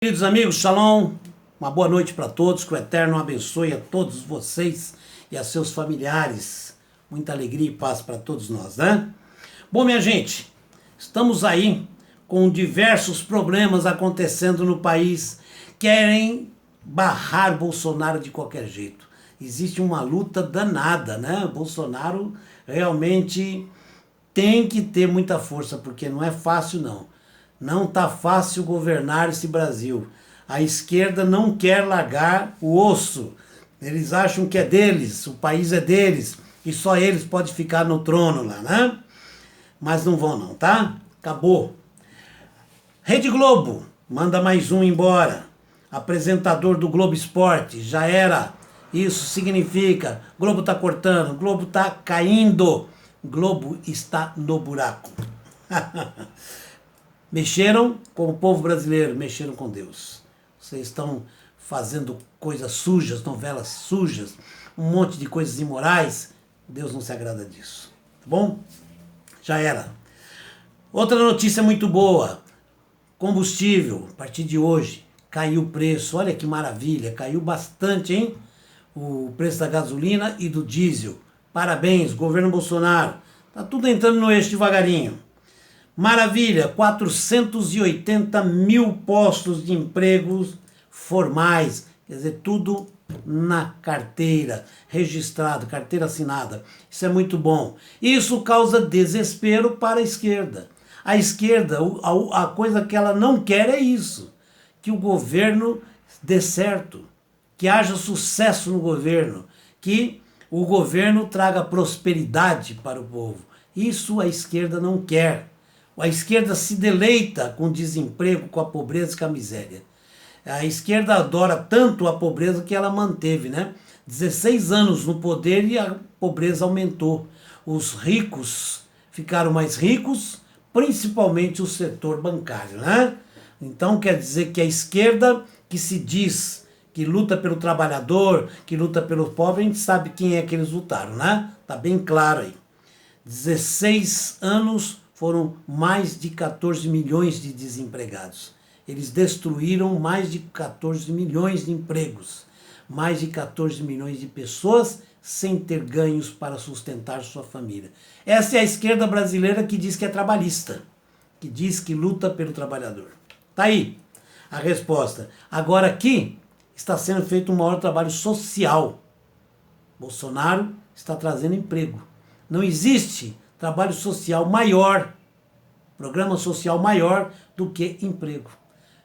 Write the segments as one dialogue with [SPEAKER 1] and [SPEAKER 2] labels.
[SPEAKER 1] Queridos amigos, Shalom, uma boa noite para todos, que o Eterno abençoe a todos vocês e a seus familiares. Muita alegria e paz para todos nós, né? Bom, minha gente, estamos aí com diversos problemas acontecendo no país. Querem barrar Bolsonaro de qualquer jeito. Existe uma luta danada, né? Bolsonaro realmente tem que ter muita força, porque não é fácil não. Não tá fácil governar esse Brasil. A esquerda não quer largar o osso. Eles acham que é deles, o país é deles, e só eles podem ficar no trono lá, né? Mas não vão não, tá? Acabou. Rede Globo, manda mais um embora. Apresentador do Globo Esporte, já era. Isso significa, Globo tá cortando, Globo tá caindo, Globo está no buraco. Mexeram com o povo brasileiro, mexeram com Deus. Vocês estão fazendo coisas sujas, novelas sujas, um monte de coisas imorais. Deus não se agrada disso. Tá bom? Já era. Outra notícia muito boa. Combustível, a partir de hoje, caiu o preço. Olha que maravilha, caiu bastante, hein? O preço da gasolina e do diesel. Parabéns, governo Bolsonaro. Tá tudo entrando no eixo devagarinho. Maravilha, 480 mil postos de empregos formais, quer dizer, tudo na carteira, registrado, carteira assinada. Isso é muito bom. Isso causa desespero para a esquerda. A esquerda, a coisa que ela não quer é isso, que o governo dê certo, que haja sucesso no governo, que o governo traga prosperidade para o povo. Isso a esquerda não quer. A esquerda se deleita com o desemprego, com a pobreza e com a miséria. A esquerda adora tanto a pobreza que ela manteve, né? 16 anos no poder e a pobreza aumentou. Os ricos ficaram mais ricos, principalmente o setor bancário, né? Então quer dizer que a esquerda, que se diz que luta pelo trabalhador, que luta pelo pobre, a gente sabe quem é que eles lutaram, né? Tá bem claro aí. 16 anos foram mais de 14 milhões de desempregados. Eles destruíram mais de 14 milhões de empregos. Mais de 14 milhões de pessoas sem ter ganhos para sustentar sua família. Essa é a esquerda brasileira que diz que é trabalhista, que diz que luta pelo trabalhador. Tá aí a resposta. Agora aqui está sendo feito um maior trabalho social. Bolsonaro está trazendo emprego. Não existe trabalho social maior, programa social maior do que emprego.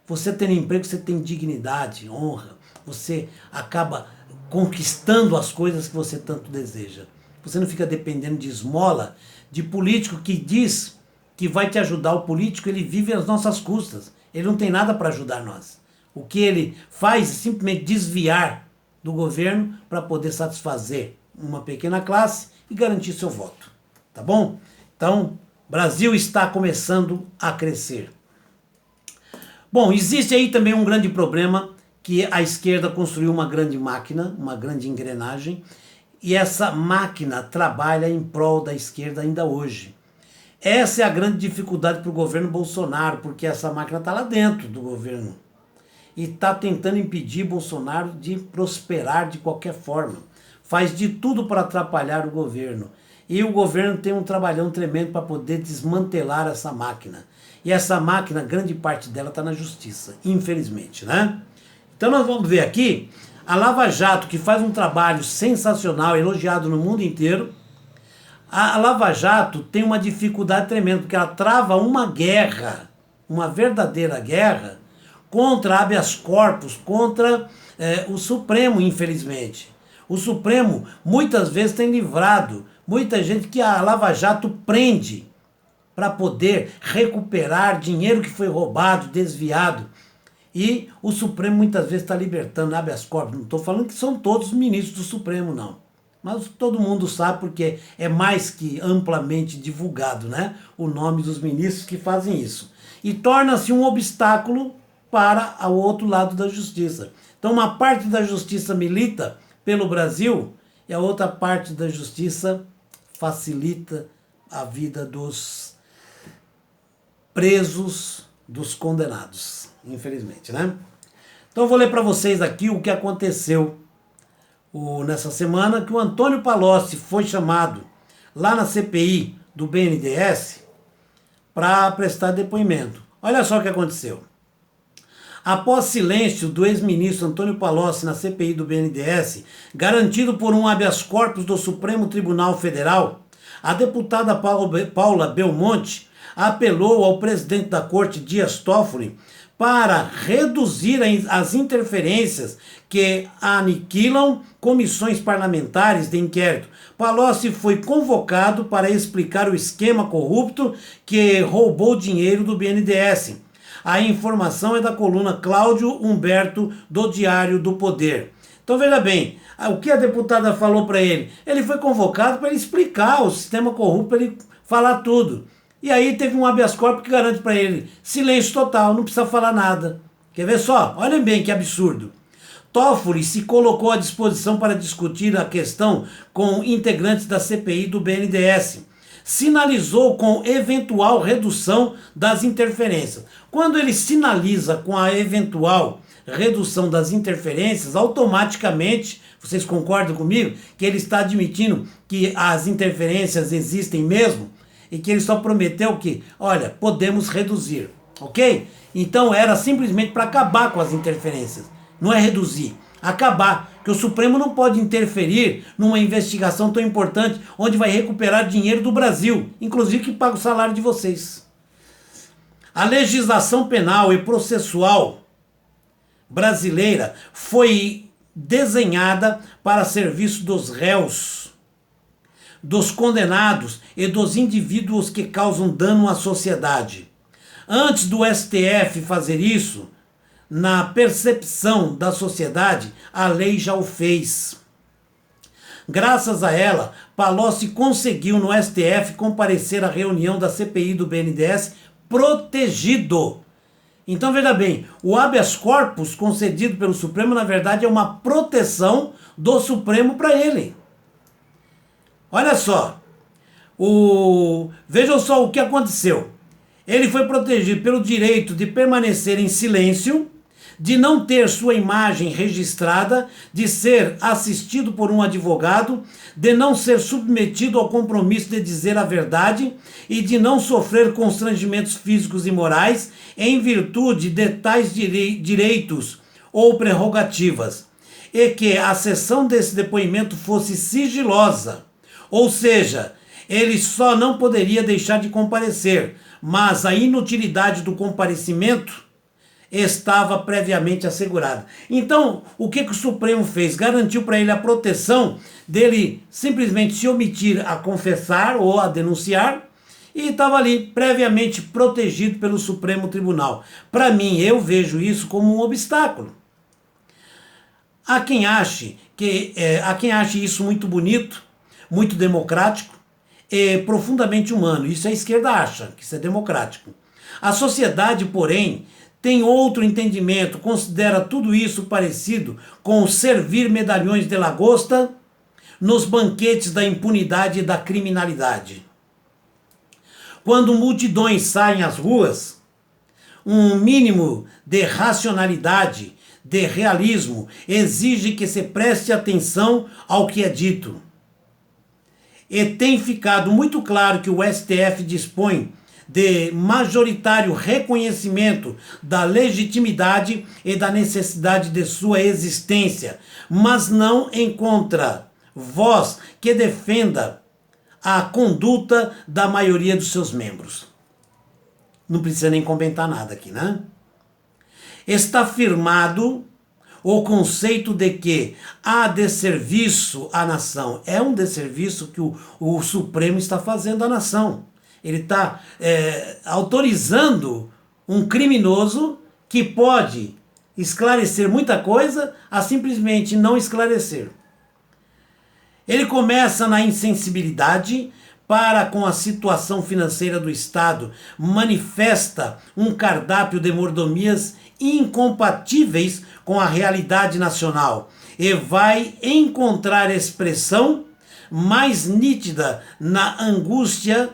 [SPEAKER 1] Você tendo emprego, você tem dignidade, honra, você acaba conquistando as coisas que você tanto deseja. Você não fica dependendo de esmola, de político que diz que vai te ajudar. O político, ele vive às nossas custas, ele não tem nada para ajudar nós. O que ele faz é simplesmente desviar do governo para poder satisfazer uma pequena classe e garantir seu voto. Tá bom? Então, Brasil está começando a crescer. Bom, existe aí também um grande problema, que a esquerda construiu uma grande máquina, uma grande engrenagem, e essa máquina trabalha em prol da esquerda ainda hoje. Essa é a grande dificuldade para o governo Bolsonaro, porque essa máquina está lá dentro do governo e está tentando impedir Bolsonaro de prosperar de qualquer forma. Faz de tudo para atrapalhar o governo. E o governo tem um trabalhão tremendo para poder desmantelar essa máquina. E essa máquina, grande parte dela está na justiça, infelizmente, né? Então nós vamos ver aqui a Lava Jato, que faz um trabalho sensacional, elogiado no mundo inteiro. A Lava Jato tem uma dificuldade tremenda, porque ela trava uma guerra, uma verdadeira guerra, contra habeas corpus, contra o Supremo, infelizmente. O Supremo muitas vezes tem livrado muita gente que a Lava Jato prende para poder recuperar dinheiro que foi roubado, desviado. E o Supremo muitas vezes está libertando habeas corpus. Não estou falando que são todos os ministros do Supremo, não. Mas todo mundo sabe, porque é mais que amplamente divulgado, né? O nome dos ministros que fazem isso. E torna-se um obstáculo para o outro lado da justiça. Então uma parte da justiça milita pelo Brasil e a outra parte da justiça facilita a vida dos presos, dos condenados, infelizmente, né? Então eu vou ler para vocês aqui o que aconteceu nessa semana, que o Antônio Palocci foi chamado lá na CPI do BNDES para prestar depoimento. Olha só o que aconteceu. Após silêncio do ex-ministro Antônio Palocci na CPI do BNDES, garantido por um habeas corpus do Supremo Tribunal Federal, a deputada Paula Belmonte apelou ao presidente da Corte, Dias Toffoli, para reduzir as interferências que aniquilam comissões parlamentares de inquérito. Palocci foi convocado para explicar o esquema corrupto que roubou dinheiro do BNDES. A informação é da coluna Cláudio Humberto do Diário do Poder. Então veja bem, o que a deputada falou para ele? Ele foi convocado para ele explicar o sistema corrupto, para ele falar tudo. E aí teve um habeas corpus que garante para ele silêncio total, não precisa falar nada. Quer ver só? Olhem bem que absurdo. Toffoli se colocou à disposição para discutir a questão com integrantes da CPI do BNDES. Sinalizou com eventual redução das interferências. Quando ele sinaliza com a eventual redução das interferências, automaticamente, vocês concordam comigo, que ele está admitindo que as interferências existem mesmo? E que ele só prometeu que, olha, podemos reduzir, ok? Então era simplesmente para acabar com as interferências, não é reduzir, acabar, que o Supremo não pode interferir numa investigação tão importante, onde vai recuperar dinheiro do Brasil, inclusive que paga o salário de vocês. A legislação penal e processual brasileira foi desenhada para serviço dos réus, dos condenados e dos indivíduos que causam dano à sociedade. Antes do STF fazer isso, na percepção da sociedade, a lei já o fez. Graças a ela, Palocci conseguiu no STF comparecer à reunião da CPI do BNDES protegido. Então veja bem, o habeas corpus concedido pelo Supremo, na verdade, é uma proteção do Supremo para ele. Olha só, vejam só o que aconteceu. Ele foi protegido pelo direito de permanecer em silêncio, de não ter sua imagem registrada, de ser assistido por um advogado, de não ser submetido ao compromisso de dizer a verdade e de não sofrer constrangimentos físicos e morais em virtude de tais direitos ou prerrogativas, e que a sessão desse depoimento fosse sigilosa. Ou seja, ele só não poderia deixar de comparecer, mas a inutilidade do comparecimento estava previamente assegurada. Então, o que o Supremo fez? Garantiu para ele a proteção dele simplesmente se omitir a confessar ou a denunciar, e estava ali previamente protegido pelo Supremo Tribunal. Para mim, eu vejo isso como um obstáculo. Há quem ache isso muito bonito, muito democrático e profundamente humano. Isso a esquerda acha, que isso é democrático. A sociedade, porém, tem outro entendimento, considera tudo isso parecido com servir medalhões de lagosta nos banquetes da impunidade e da criminalidade. Quando multidões saem às ruas, um mínimo de racionalidade, de realismo, exige que se preste atenção ao que é dito. E tem ficado muito claro que o STF dispõe de majoritário reconhecimento da legitimidade e da necessidade de sua existência, mas não encontra voz que defenda a conduta da maioria dos seus membros. Não precisa nem comentar nada aqui, né? Está firmado o conceito de que há desserviço à nação. É um desserviço que o Supremo está fazendo à nação. Ele está autorizando um criminoso que pode esclarecer muita coisa a simplesmente não esclarecer. Ele começa na insensibilidade para com a situação financeira do Estado, manifesta um cardápio de mordomias incompatíveis com a realidade nacional e vai encontrar expressão mais nítida na angústia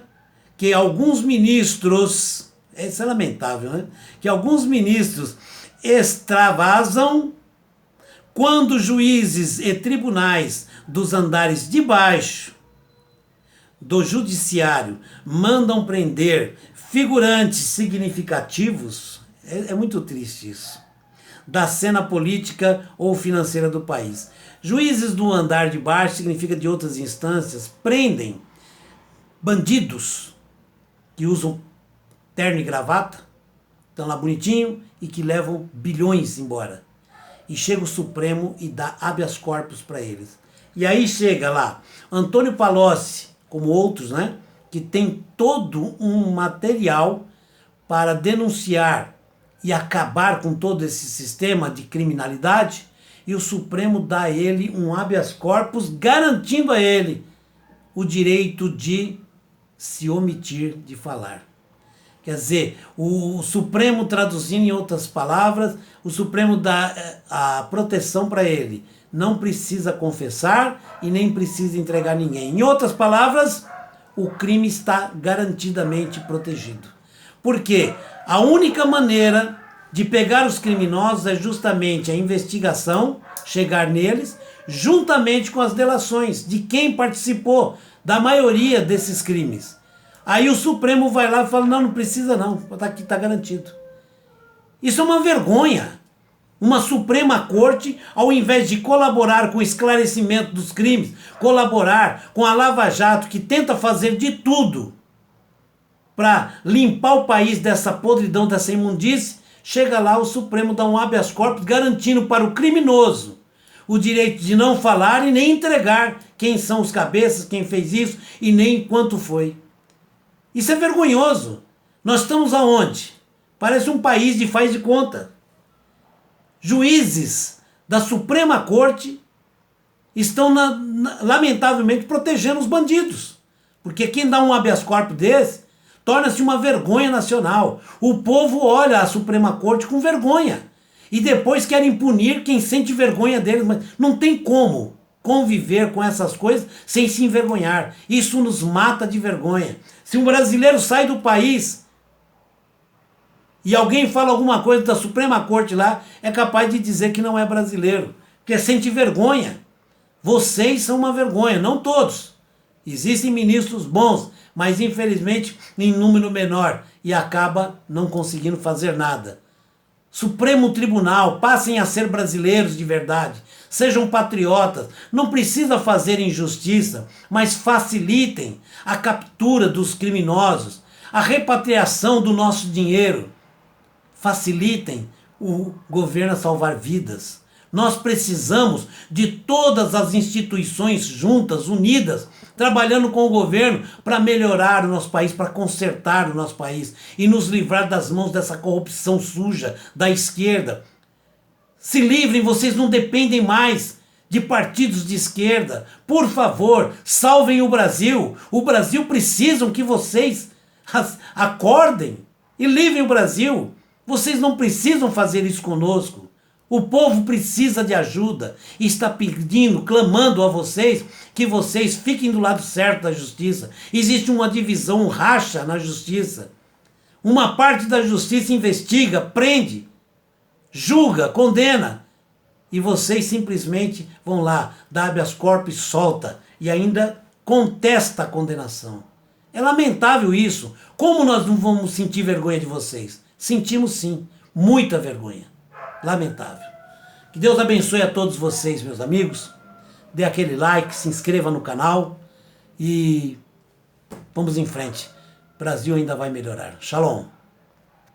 [SPEAKER 1] que alguns ministros Isso é lamentável, né? Que alguns ministros extravasam quando juízes e tribunais dos andares de baixo do judiciário mandam prender figurantes significativos. É muito triste isso. Da cena política ou financeira do país. Juízes do andar de baixo, significa de outras instâncias, prendem bandidos que usam terno e gravata, estão lá bonitinho e que levam bilhões embora. E chega o Supremo e dá habeas corpus para eles. E aí chega lá Antônio Palocci, como outros, né, que tem todo um material para denunciar e acabar com todo esse sistema de criminalidade, e o Supremo dá a ele um habeas corpus garantindo a ele o direito de se omitir de falar. Quer dizer, o Supremo, traduzindo em outras palavras, o Supremo dá a proteção para ele. Não precisa confessar e nem precisa entregar ninguém. Em outras palavras, o crime está garantidamente protegido. Por quê? A única maneira de pegar os criminosos é justamente a investigação, chegar neles, juntamente com as delações de quem participou da maioria desses crimes. Aí o Supremo vai lá e fala, não precisa não, tá aqui, tá garantido. Isso é uma vergonha. Uma Suprema Corte, ao invés de colaborar com o esclarecimento dos crimes, colaborar com a Lava Jato, que tenta fazer de tudo para limpar o país dessa podridão, dessa imundície, chega lá, o Supremo dá um habeas corpus garantindo para o criminoso o direito de não falar e nem entregar quem são os cabeças, quem fez isso e nem quanto foi. Isso é vergonhoso. Nós estamos aonde? Parece um país de faz de conta. Juízes da Suprema Corte estão, lamentavelmente, protegendo os bandidos. Porque quem dá um habeas corpus desse torna-se uma vergonha nacional. O povo olha a Suprema Corte com vergonha. E depois querem punir quem sente vergonha deles. Mas não tem como conviver com essas coisas sem se envergonhar. Isso nos mata de vergonha. Se um brasileiro sai do país e alguém fala alguma coisa da Suprema Corte lá, é capaz de dizer que não é brasileiro, porque sente vergonha. Vocês são uma vergonha, não todos. Existem ministros bons, mas infelizmente em número menor e acaba não conseguindo fazer nada. Supremo Tribunal, passem a ser brasileiros de verdade, sejam patriotas, não precisa fazer injustiça, mas facilitem a captura dos criminosos, a repatriação do nosso dinheiro, facilitem o governo a salvar vidas. Nós precisamos de todas as instituições juntas, unidas, trabalhando com o governo para melhorar o nosso país, para consertar o nosso país e nos livrar das mãos dessa corrupção suja da esquerda. Se livrem, vocês não dependem mais de partidos de esquerda. Por favor, salvem o Brasil. O Brasil precisa que vocês acordem e livrem o Brasil. Vocês não precisam fazer isso conosco. O povo precisa de ajuda e está pedindo, clamando a vocês que vocês fiquem do lado certo da justiça. Existe uma divisão, um racha na justiça. Uma parte da justiça investiga, prende, julga, condena. E vocês simplesmente vão lá, dá habeas corpus e solta. E ainda contesta a condenação. É lamentável isso. Como nós não vamos sentir vergonha de vocês? Sentimos sim, muita vergonha. Lamentável. Que Deus abençoe a todos vocês, meus amigos. Dê aquele like, se inscreva no canal e vamos em frente. O Brasil ainda vai melhorar. Shalom.